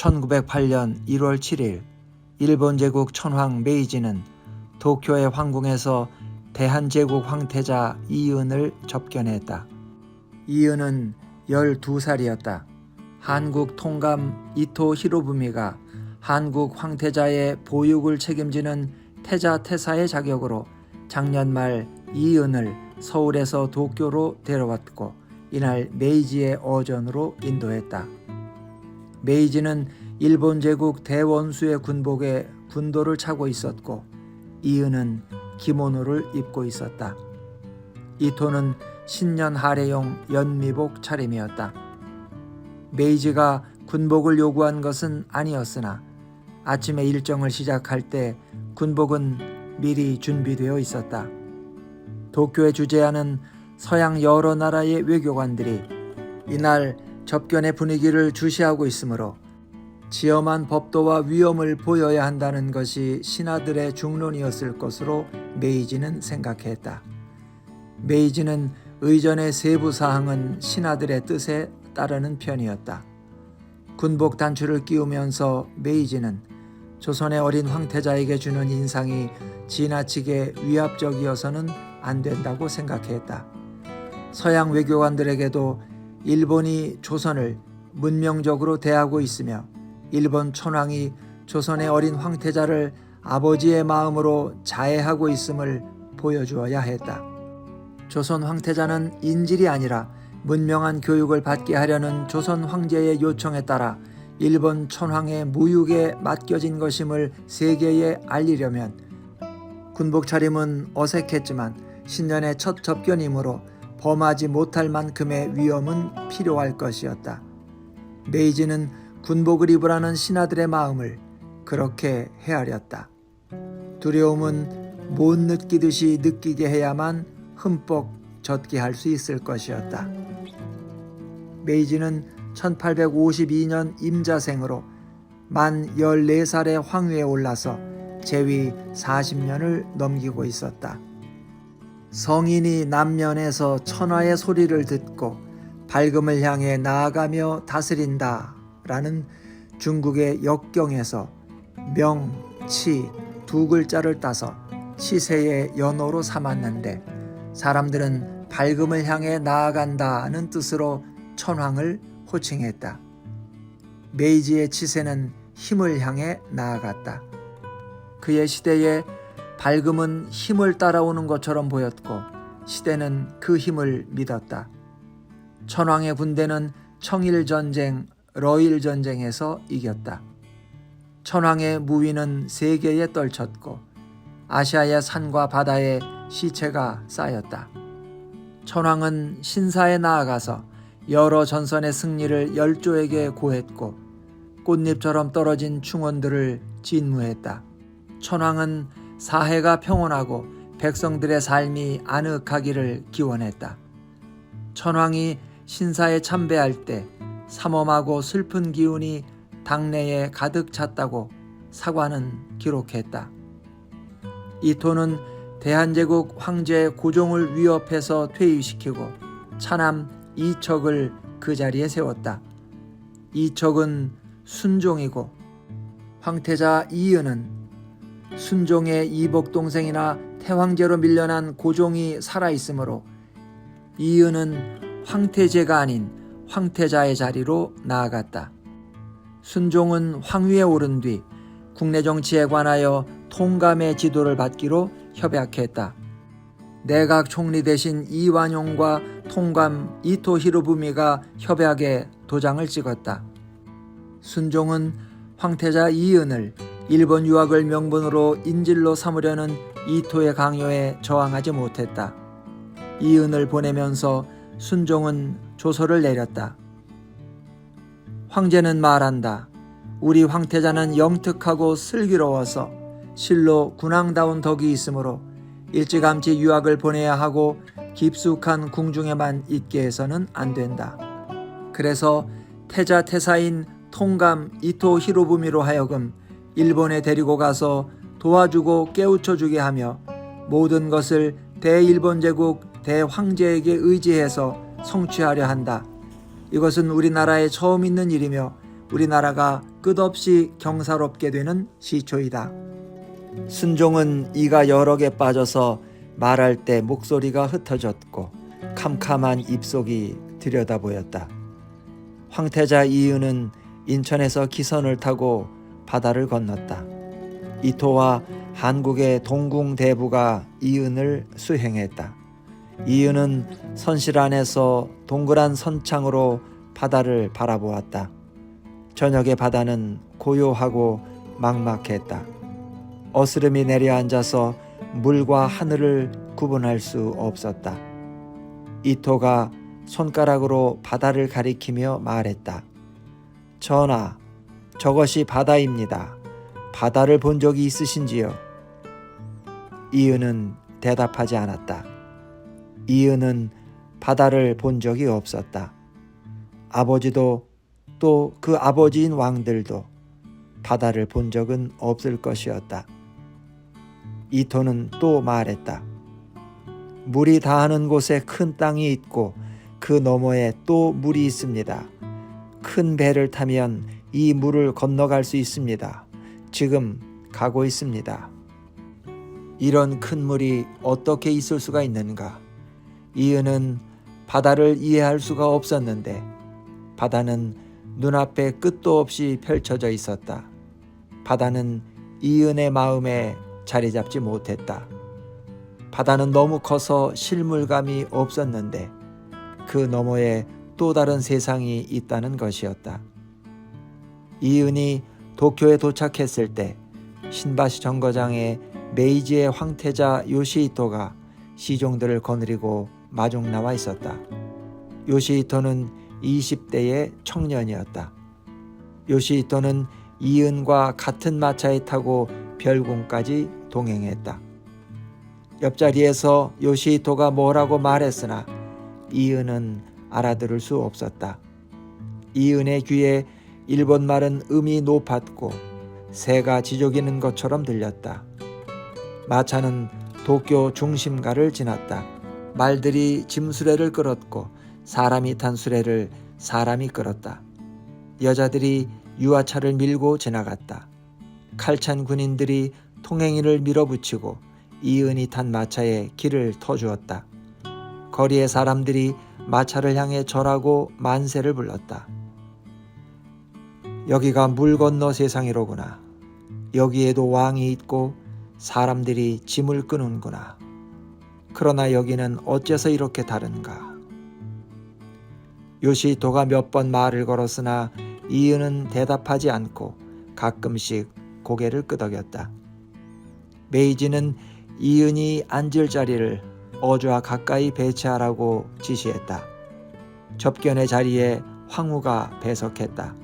1908년 1월 7일 일본 제국 천황 메이지는 도쿄의 황궁에서 대한제국 황태자 이은을 접견했다. 이은은 12살이었다. 한국 통감 이토 히로부미가 한국 황태자의 보육을 책임지는 태자태사의 자격으로 작년 말 이은을 서울에서 도쿄로 데려왔고 이날 메이지의 어전으로 인도했다. 메이지는 일본 제국 대원수의 군복에 군도를 차고 있었고 이은은 기모노를 입고 있었다. 이토는 신년 하례용 연미복 차림이었다. 메이지가 군복을 요구한 것은 아니었으나 아침에 일정을 시작할 때 군복은 미리 준비되어 있었다. 도쿄에 주재하는 서양 여러 나라의 외교관들이 이날 접견의 분위기를 주시하고 있으므로 지엄한 법도와 위엄을 보여야 한다는 것이 신하들의 중론이었을 것으로 메이지는 생각했다. 메이지는 의전의 세부 사항은 신하들의 뜻에 따르는 편이었다. 군복 단추를 끼우면서 메이지는 조선의 어린 황태자에게 주는 인상이 지나치게 위압적이어서는 안 된다고 생각했다. 서양 외교관들에게도 일본이 조선을 문명적으로 대하고 있으며 일본 천황이 조선의 어린 황태자를 아버지의 마음으로 자애하고 있음을 보여주어야 했다. 조선 황태자는 인질이 아니라 문명한 교육을 받게 하려는 조선 황제의 요청에 따라 일본 천황의 무육에 맡겨진 것임을 세계에 알리려면 군복 차림은 어색했지만 신년의 첫 접견이므로 범하지 못할 만큼의 위엄은 필요할 것이었다. 메이지는 군복을 입으라는 신하들의 마음을 그렇게 헤아렸다. 두려움은 못 느끼듯이 느끼게 해야만 흠뻑 젖게 할 수 있을 것이었다. 메이지는 1852년 임자생으로 만 14살의 황위에 올라서 재위 40년을 넘기고 있었다. 성인이 남면에서 천하의 소리를 듣고 밝음을 향해 나아가며 다스린다 라는 중국의 역경에서 명, 치 두 글자를 따서 치세의 연호로 삼았는데 사람들은 밝음을 향해 나아간다는 뜻으로 천황을 호칭했다. 메이지의 치세는 힘을 향해 나아갔다. 그의 시대에 밝음은 힘을 따라오는 것처럼 보였고 시대는 그 힘을 믿었다. 천황의 군대는 청일전쟁, 러일전쟁에서 이겼다. 천황의 무위는 세계에 떨쳤고 아시아의 산과 바다에 시체가 쌓였다. 천황은 신사에 나아가서 여러 전선의 승리를 열조에게 고했고 꽃잎처럼 떨어진 충원들을 진무했다. 천황은 사해가 평온하고 백성들의 삶이 아늑하기를 기원했다. 천황이 신사에 참배할 때 삼엄하고 슬픈 기운이 당내에 가득 찼다고 사관은 기록했다. 이토는 대한제국 황제 고종을 위협해서 퇴위시키고 차남 이척을 그 자리에 세웠다. 이척은 순종이고 황태자 이은은 순종의 이복동생이나 태황제로 밀려난 고종이 살아있으므로 이은은 황태제가 아닌 황태자의 자리로 나아갔다. 순종은 황위에 오른 뒤 국내 정치에 관하여 통감의 지도를 받기로 협약했다. 내각 총리 대신 이완용과 통감 이토 히로부미가 협약에 도장을 찍었다. 순종은 황태자 이은을 일본 유학을 명분으로 인질로 삼으려는 이토의 강요에 저항하지 못했다. 이은을 보내면서 순종은 조서를 내렸다. 황제는 말한다. 우리 황태자는 영특하고 슬기로워서 실로 군왕다운 덕이 있으므로 일찌감치 유학을 보내야 하고 깊숙한 궁중에만 있게 해서는 안 된다. 그래서 태자태사인 통감 이토 히로부미로 하여금 일본에 데리고 가서 도와주고 깨우쳐주게 하며 모든 것을 대일본제국 대황제에게 의지해서 성취하려 한다. 이것은 우리나라에 처음 있는 일이며 우리나라가 끝없이 경사롭게 되는 시초이다. 순종은 이가 여러 개 빠져서 말할 때 목소리가 흩어졌고 캄캄한 입속이 들여다보였다. 황태자 이은은 인천에서 기선을 타고 바다를 건넜다. 이토와 한국의 동궁대부가 이은을 수행했다. 이은은 선실 안에서 동그란 선창으로 바다를 바라보았다. 저녁의 바다는 고요하고 막막했다. 어스름이 내려앉아서 물과 하늘을 구분할 수 없었다. 이토가 손가락으로 바다를 가리키며 말했다. 전하, 저것이 바다입니다. 바다를 본 적이 있으신지요? 이은은 대답하지 않았다. 이은은 바다를 본 적이 없었다. 아버지도 또 그 아버지인 왕들도 바다를 본 적은 없을 것이었다. 이토는 또 말했다. 물이 닿는 곳에 큰 땅이 있고 그 너머에 또 물이 있습니다. 큰 배를 타면 이 물을 건너갈 수 있습니다. 지금 가고 있습니다. 이런 큰 물이 어떻게 있을 수가 있는가? 이은은 바다를 이해할 수가 없었는데 바다는 눈앞에 끝도 없이 펼쳐져 있었다. 바다는 이은의 마음에 자리 잡지 못했다. 바다는 너무 커서 실물감이 없었는데 그 너머에 또 다른 세상이 있다는 것이었다. 이은이 도쿄에 도착했을 때 신바시 정거장에 메이지의 황태자 요시히토가 시종들을 거느리고 마중 나와 있었다. 요시히토는 20대의 청년이었다. 요시히토는 이은과 같은 마차에 타고 별궁까지 동행했다. 옆자리에서 요시히토가 뭐라고 말했으나 이은은 알아들을 수 없었다. 이은의 귀에 일본말은 음이 높았고 새가 지저귀는 것처럼 들렸다. 마차는 도쿄 중심가를 지났다. 말들이 짐수레를 끌었고 사람이 탄 수레를 사람이 끌었다. 여자들이 유아차를 밀고 지나갔다. 칼찬 군인들이 통행이를 밀어붙이고 이은이 탄 마차에 길을 터주었다. 거리의 사람들이 마차를 향해 절하고 만세를 불렀다. 여기가 물 건너 세상이로구나. 여기에도 왕이 있고 사람들이 짐을 끄는구나. 그러나 여기는 어째서 이렇게 다른가? 요시히토가 몇 번 말을 걸었으나 이은은 대답하지 않고 가끔씩 고개를 끄덕였다. 메이지는 이은이 앉을 자리를 어주와 가까이 배치하라고 지시했다. 접견의 자리에 황후가 배석했다.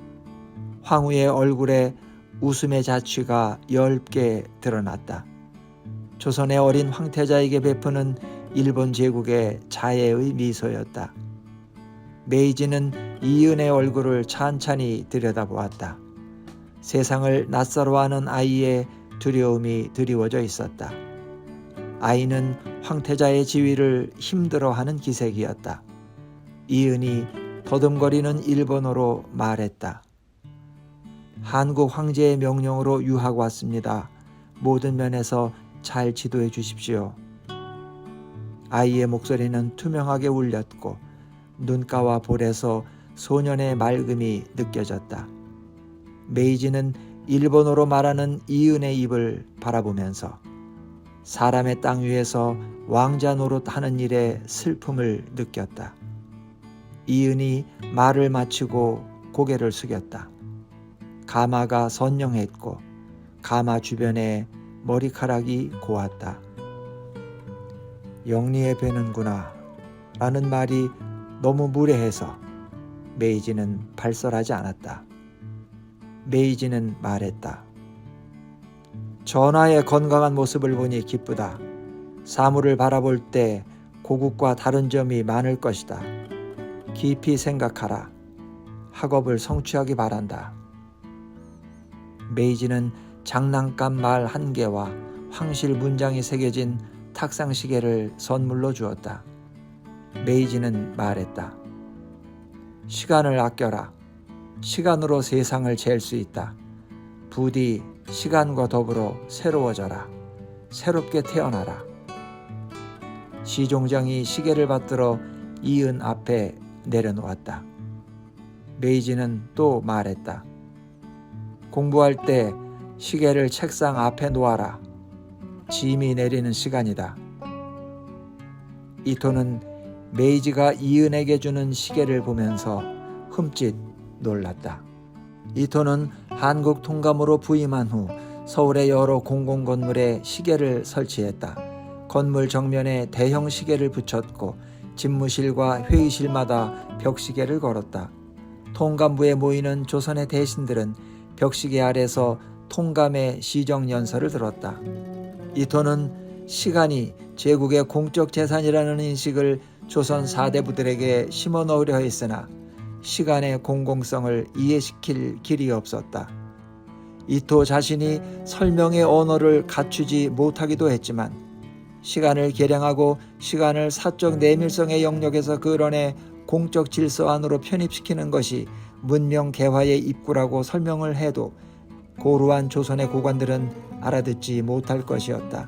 황후의 얼굴에 웃음의 자취가 엷게 드러났다. 조선의 어린 황태자에게 베푸는 일본 제국의 자애의 미소였다. 메이지는 이은의 얼굴을 찬찬히 들여다보았다. 세상을 낯설어하는 아이의 두려움이 드리워져 있었다. 아이는 황태자의 지위를 힘들어하는 기색이었다. 이은이 더듬거리는 일본어로 말했다. 한국 황제의 명령으로 유학 왔습니다. 모든 면에서 잘 지도해 주십시오. 아이의 목소리는 투명하게 울렸고 눈가와 볼에서 소년의 맑음이 느껴졌다. 메이지는 일본어로 말하는 이은의 입을 바라보면서 사람의 땅 위에서 왕자 노릇하는 일에 슬픔을 느꼈다. 이은이 말을 마치고 고개를 숙였다. 가마가 선명했고 가마 주변에 머리카락이 고왔다. 영리해 배는구나 라는 말이 너무 무례해서 메이지는 발설하지 않았다. 메이지는 말했다. 전하의 건강한 모습을 보니 기쁘다. 사물을 바라볼 때 고국과 다른 점이 많을 것이다. 깊이 생각하라. 학업을 성취하기 바란다. 메이지는 장난감 말 한 개와 황실 문장이 새겨진 탁상시계를 선물로 주었다. 메이지는 말했다. 시간을 아껴라. 시간으로 세상을 잴 수 있다. 부디 시간과 더불어 새로워져라. 새롭게 태어나라. 시종장이 시계를 받들어 이은 앞에 내려놓았다. 메이지는 또 말했다. 공부할 때 시계를 책상 앞에 놓아라. 짐이 내리는 시간이다. 이토는 메이지가 이은에게 주는 시계를 보면서 흠칫 놀랐다. 이토는 한국 통감으로 부임한 후 서울의 여러 공공건물에 시계를 설치했다. 건물 정면에 대형 시계를 붙였고 집무실과 회의실마다 벽시계를 걸었다. 통감부에 모이는 조선의 대신들은 벽시계 아래서 통감의 시정연설을 들었다. 이토는 시간이 제국의 공적 재산이라는 인식을 조선 사대부들에게 심어 넣으려 했으나 시간의 공공성을 이해시킬 길이 없었다. 이토 자신이 설명의 언어를 갖추지 못하기도 했지만 시간을 계량하고 시간을 사적 내밀성의 영역에서 끌어내 공적 질서 안으로 편입시키는 것이 문명 개화의 입구라고 설명을 해도 고루한 조선의 고관들은 알아듣지 못할 것이었다.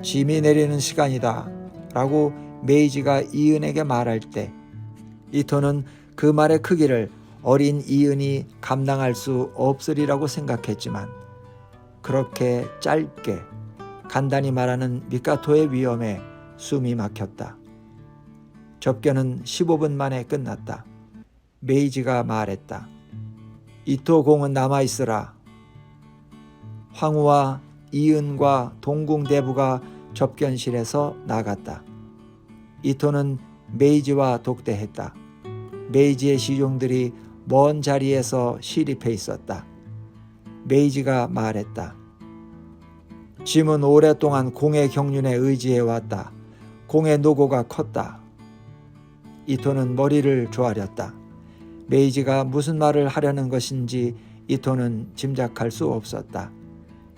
짐이 내리는 시간이다 라고 메이지가 이은에게 말할 때 이토는 그 말의 크기를 어린 이은이 감당할 수 없으리라고 생각했지만 그렇게 짧게 간단히 말하는 미카토의 위엄에 숨이 막혔다. 접견은 15분 만에 끝났다. 메이지가 말했다. 이토 공은 남아있으라. 황후와 이은과 동궁대부가 접견실에서 나갔다. 이토는 메이지와 독대했다. 메이지의 시종들이 먼 자리에서 시립해 있었다. 메이지가 말했다. 짐은 오랫동안 공의 경륜에 의지해 왔다. 공의 노고가 컸다. 이토는 머리를 조아렸다. 메이지가 무슨 말을 하려는 것인지 이토는 짐작할 수 없었다.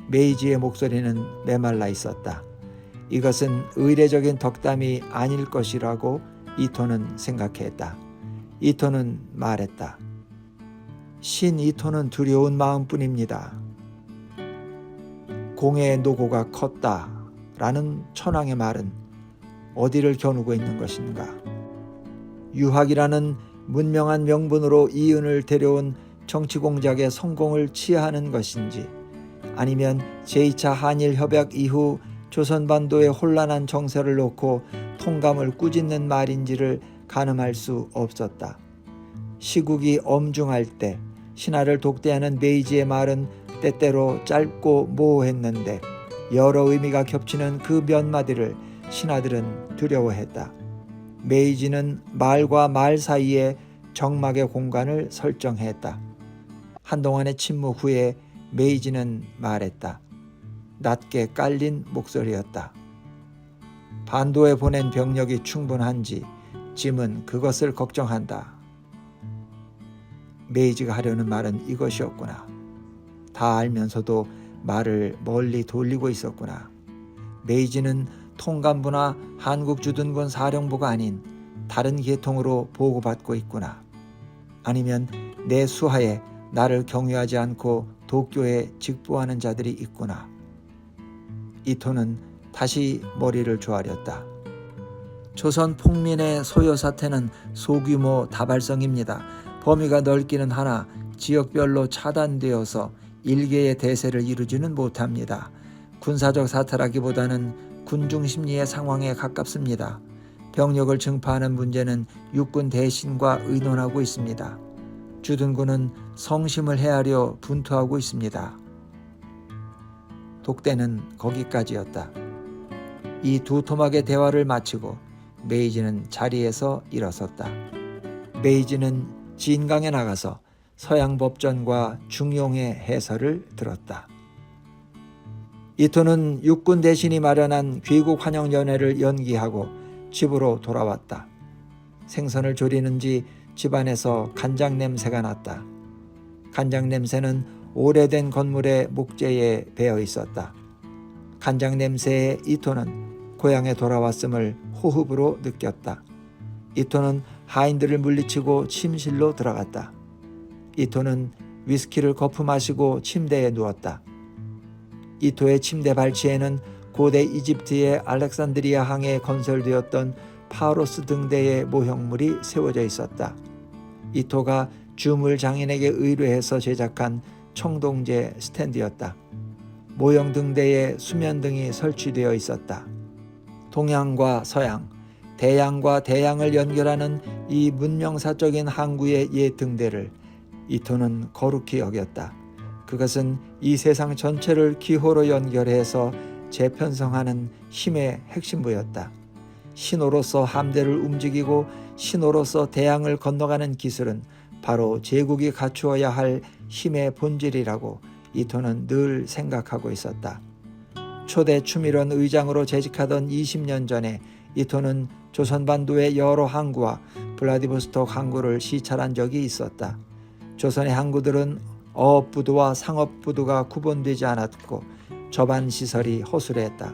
메이지의 목소리는 메말라 있었다. 이것은 의례적인 덕담이 아닐 것이라고 이토는 생각했다. 이토는 말했다. 신 이토는 두려운 마음뿐입니다. 공의 노고가 컸다 라는 천황의 말은 어디를 겨누고 있는 것인가? 유학이라는 문명한 명분으로 이은을 데려온 정치공작의 성공을 치하하는 것인지 아니면 제2차 한일협약 이후 조선반도의 혼란한 정세를 놓고 통감을 꾸짖는 말인지를 가늠할 수 없었다. 시국이 엄중할 때 신하를 독대하는 메이지의 말은 때때로 짧고 모호했는데 여러 의미가 겹치는 그 몇 마디를 신하들은 두려워했다. 메이지는 말과 말 사이에 정막의 공간을 설정했다. 한동안의 침묵 후에 메이지는 말했다. 낮게 깔린 목소리였다. 반도에 보낸 병력이 충분한지 짐은 그것을 걱정한다. 메이지가 하려는 말은 이것이었구나. 다 알면서도 말을 멀리 돌리고 있었구나. 메이지는 통감부나 한국주둔군 사령부가 아닌 다른 계통으로 보고받고 있구나. 아니면 내 수하에 나를 경유하지 않고 도쿄에 직보하는 자들이 있구나. 이토는 다시 머리를 조아렸다. 조선 폭민의 소요 사태는 소규모 다발성입니다. 범위가 넓기는 하나 지역별로 차단되어서 일개의 대세를 이루지는 못합니다. 군사적 사태라기보다는 군중 심리의 상황에 가깝습니다. 병력을 증파하는 문제는 육군 대신과 의논하고 있습니다. 주둔군은 성심을 헤아려 분투하고 있습니다. 독대는 거기까지였다. 이 두 토막의 대화를 마치고 메이지는 자리에서 일어섰다. 메이지는 진강에 나가서 서양법전과 중용의 해설을 들었다. 이토는 육군 대신이 마련한 귀국 환영연회를 연기하고 집으로 돌아왔다. 생선을 조리는지 집안에서 간장 냄새가 났다. 간장 냄새는 오래된 건물의 목재에 배어 있었다. 간장 냄새에 이토는 고향에 돌아왔음을 호흡으로 느꼈다. 이토는 하인들을 물리치고 침실로 들어갔다. 이토는 위스키를 거푸 마시고 침대에 누웠다. 이토의 침대 발치에는 고대 이집트의 알렉산드리아 항에 건설되었던 파로스 등대의 모형물이 세워져 있었다. 이토가 주물 장인에게 의뢰해서 제작한 청동제 스탠드였다. 모형 등대에 수면등이 설치되어 있었다. 동양과 서양, 대양과 대양을 연결하는 이 문명사적인 항구의 옛 등대를 이토는 거룩히 여겼다. 그것은 이 세상 전체를 기호로 연결해서 재편성하는 힘의 핵심부였다. 신호로서 함대를 움직이고 신호로서 대양을 건너가는 기술은 바로 제국이 갖추어야 할 힘의 본질이라고 이토는 늘 생각하고 있었다. 초대 추밀원 의장으로 재직하던 20년 전에 이토는 조선반도의 여러 항구와 블라디보스톡 항구를 시찰한 적이 있었다. 조선의 항구들은 어업부두와 상업부두가 구분되지 않았고 접안 시설이 허술했다.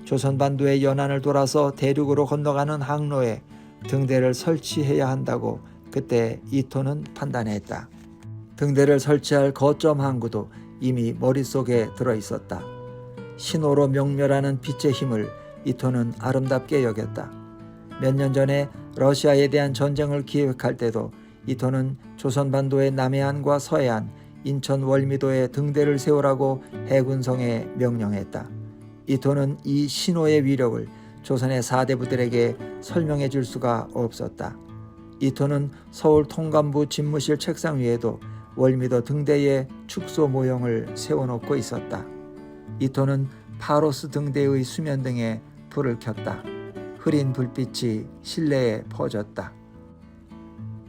조선반도의 연안을 돌아서 대륙으로 건너가는 항로에 등대를 설치해야 한다고 그때 이토는 판단했다. 등대를 설치할 거점 항구도 이미 머릿속에 들어있었다. 신호로 명멸하는 빛의 힘을 이토는 아름답게 여겼다. 몇 년 전에 러시아에 대한 전쟁을 기획할 때도 이토는 조선반도의 남해안과 서해안, 인천 월미도에 등대를 세우라고 해군성에 명령했다. 이토는 이 신호의 위력을 조선의 사대부들에게 설명해 줄 수가 없었다. 이토는 서울 통감부 집무실 책상 위에도 월미도 등대에 축소 모형을 세워놓고 있었다. 이토는 파로스 등대의 수면등에 불을 켰다. 흐린 불빛이 실내에 퍼졌다.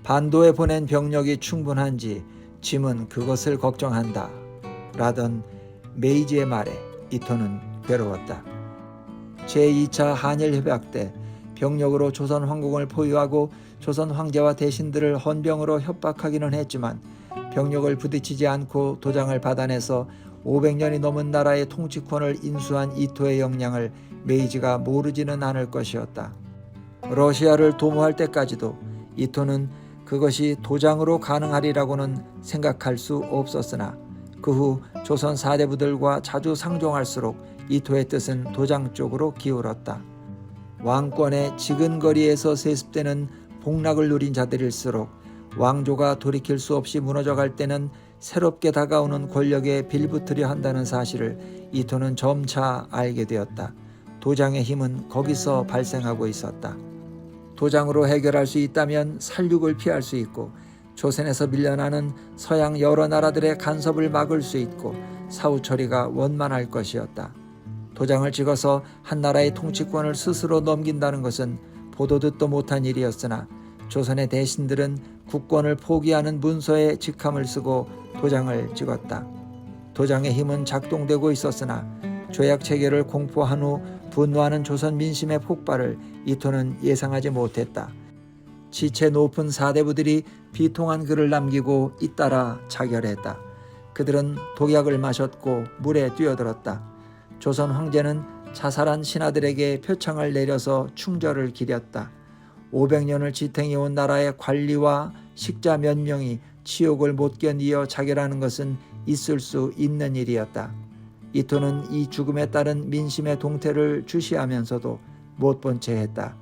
반도에 보낸 병력이 충분한지 짐은 그것을 걱정한다. 라던 메이지의 말에 이토는 괴로웠다. 제2차 한일협약 때 병력으로 조선 황궁을 포위하고 조선 황제와 대신들을 헌병으로 협박하기는 했지만 병력을 부딪히지 않고 도장을 받아내서 500년이 넘은 나라의 통치권을 인수한 이토의 역량을 메이지가 모르지는 않을 것이었다. 러시아를 도모할 때까지도 이토는 그것이 도장으로 가능하리라고는 생각할 수 없었으나 그 후 조선 사대부들과 자주 상종할수록 이토의 뜻은 도장 쪽으로 기울었다. 왕권의 지근거리에서 세습되는 복락을 누린 자들일수록 왕조가 돌이킬 수 없이 무너져갈 때는 새롭게 다가오는 권력에 빌붙으려 한다는 사실을 이토는 점차 알게 되었다. 도장의 힘은 거기서 발생하고 있었다. 도장으로 해결할 수 있다면 살육을 피할 수 있고 조선에서 밀려나는 서양 여러 나라들의 간섭을 막을 수 있고 사후 처리가 원만할 것이었다. 도장을 찍어서 한 나라의 통치권을 스스로 넘긴다는 것은 보도 듣도 못한 일이었으나 조선의 대신들은 국권을 포기하는 문서에 직함을 쓰고 도장을 찍었다. 도장의 힘은 작동되고 있었으나 조약 체결을 공포한 후 분노하는 조선 민심의 폭발을 이토는 예상하지 못했다. 지체 높은 사대부들이 비통한 글을 남기고 잇따라 자결했다. 그들은 독약을 마셨고 물에 뛰어들었다. 조선 황제는 자살한 신하들에게 표창을 내려서 충절을 기렸다. 500년을 지탱해온 나라의 관리와 식자 몇 명이 치욕을 못 견디어 자결하는 것은 있을 수 있는 일이었다. 이토는 이 죽음에 따른 민심의 동태를 주시하면서도 못 본 채 했다.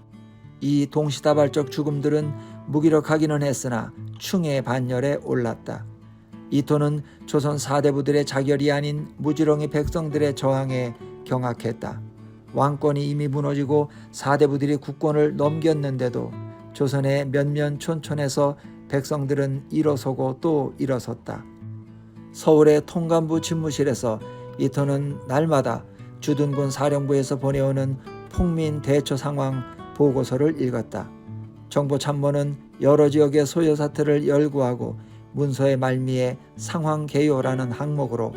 이 동시다발적 죽음들은 무기력하기는 했으나 충의 반열에 올랐다. 이토는 조선 사대부들의 자결이 아닌 무지렁이 백성들의 저항에 경악했다. 왕권이 이미 무너지고 사대부들이 국권을 넘겼는데도 조선의 몇몇 촌촌에서 백성들은 일어서고 또 일어섰다. 서울의 통감부 집무실에서 이토는 날마다 주둔군 사령부에서 보내오는 폭민 대처 상황 보고서를 읽었다. 정보참모는 여러 지역의 소요 사태를 열구하고 문서의 말미에 상황 개요라는 항목으로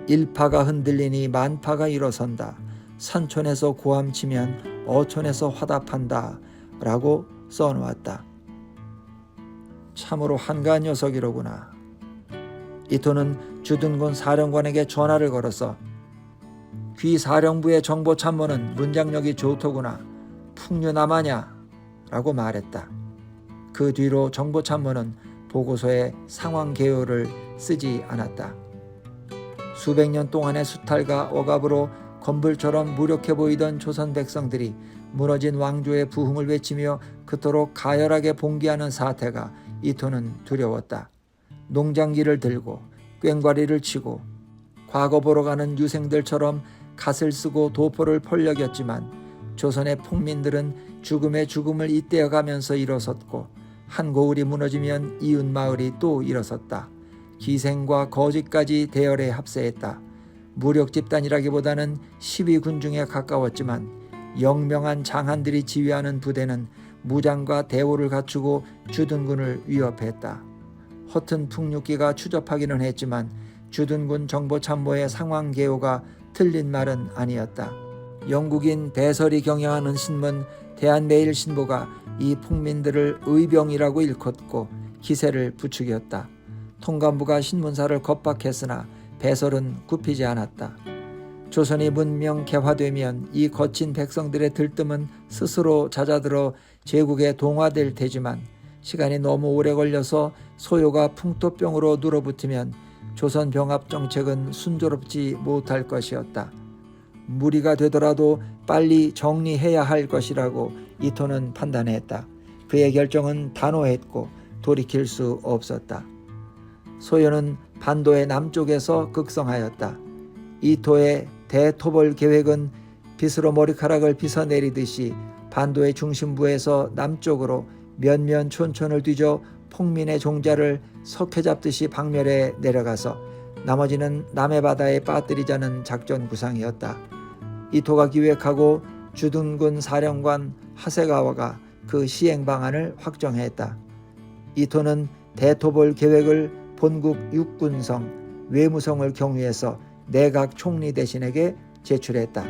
일파가 흔들리니 만파가 일어선다. 산촌에서 고함치면 어촌에서 화답한다. 라고 써놓았다. 참으로 한가한 녀석이로구나. 이토는 주둔군 사령관에게 전화를 걸어서 귀 사령부의 정보참모는 문장력이 좋더구나. 풍류남하냐? 라고 말했다. 그 뒤로 정보참모는 보고서에 상황 개요를 쓰지 않았다. 수백 년 동안의 수탈과 억압으로 건불처럼 무력해 보이던 조선 백성들이 무너진 왕조의 부흥을 외치며 그토록 가열하게 봉기하는 사태가 이토는 두려웠다. 농장기를 들고 꽹과리를 치고 과거 보러 가는 유생들처럼 갓을 쓰고 도포를 펄럭였지만 조선의 폭민들은 죽음의 죽음을 잇대어가면서 일어섰고 한 고을이 무너지면 이웃 마을이 또 일어섰다. 기생과 거짓까지 대열에 합세했다. 무력 집단이라기보다는 시위군중에 가까웠지만 영명한 장한들이 지휘하는 부대는 무장과 대오를 갖추고 주둔군을 위협했다. 허튼 풍류기가 추접하기는 했지만 주둔군 정보참모의 상황 개요가 틀린 말은 아니었다. 영국인 배설이 경영하는 신문 대한매일신보가 이 폭민들을 의병이라고 일컫고 기세를 부추겼다. 통감부가 신문사를 겁박했으나 배설은 굽히지 않았다. 조선이 문명 개화되면 이 거친 백성들의 들뜸은 스스로 잦아들어 제국에 동화될 테지만 시간이 너무 오래 걸려서 소요가 풍토병으로 눌어붙으면 조선 병합 정책은 순조롭지 못할 것이었다. 무리가 되더라도 빨리 정리해야 할 것이라고 이토는 판단했다. 그의 결정은 단호했고 돌이킬 수 없었다. 소요는 반도의 남쪽에서 극성하였다. 이토의 대토벌 계획은 빗으로 머리카락을 빗어내리듯이 반도의 중심부에서 남쪽으로 면면 촌촌을 뒤져 폭민의 종자를 석회잡듯이 박멸해 내려가서 나머지는 남해 바다에 빠뜨리자는 작전 구상이었다. 이토가 기획하고 주둔군 사령관 하세가와가 그 시행 방안을 확정했다. 이토는 대토벌 계획을 본국 육군성 외무성을 경유해서 내각 총리 대신에게 제출했다.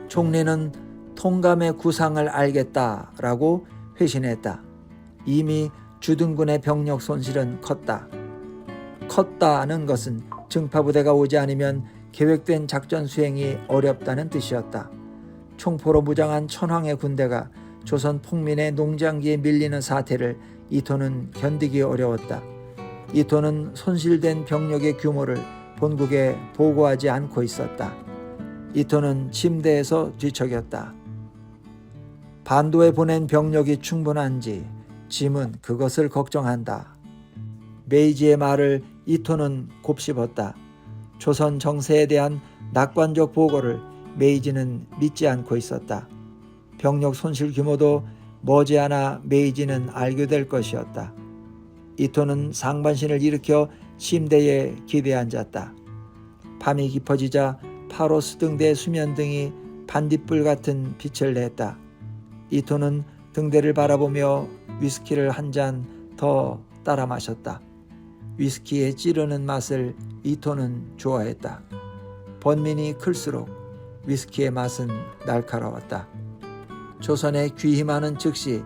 총리는 통감의 구상을 알겠다라고 회신했다. 이미 주둔군의 병력 손실은 컸다. 컸다는 것은 증파부대가 오지 않으면 계획된 작전 수행이 어렵다는 뜻이었다. 총포로 무장한 천황의 군대가 조선 폭민의 농장기에 밀리는 사태를 이토는 견디기 어려웠다. 이토는 손실된 병력의 규모를 본국에 보고하지 않고 있었다. 이토는 침대에서 뒤척였다. 반도에 보낸 병력이 충분한지 짐은 그것을 걱정한다. 메이지의 말을 이토는 곱씹었다. 조선 정세에 대한 낙관적 보고를 메이지는 믿지 않고 있었다. 병력 손실 규모도 머지않아 메이지는 알게 될 것이었다. 이토는 상반신을 일으켜 침대에 기대에 앉았다. 밤이 깊어지자 파로스 등대 수면등이 반딧불 같은 빛을 냈다. 이토는 등대를 바라보며 위스키를 한 잔 더 따라 마셨다. 위스키의 찌르는 맛을 이토는 좋아했다. 번민이 클수록 위스키의 맛은 날카로웠다. 조선에 귀임하는 즉시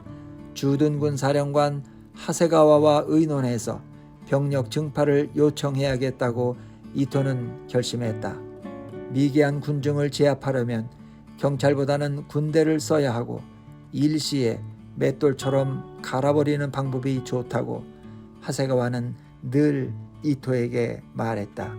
주둔군 사령관 하세가와와 의논해서 병력 증파를 요청해야겠다고 이토는 결심했다. 미개한 군중을 제압하려면 경찰보다는 군대를 써야 하고 일시에 맷돌처럼 갈아버리는 방법이 좋다고 하세가와는 늘 이토에게 말했다.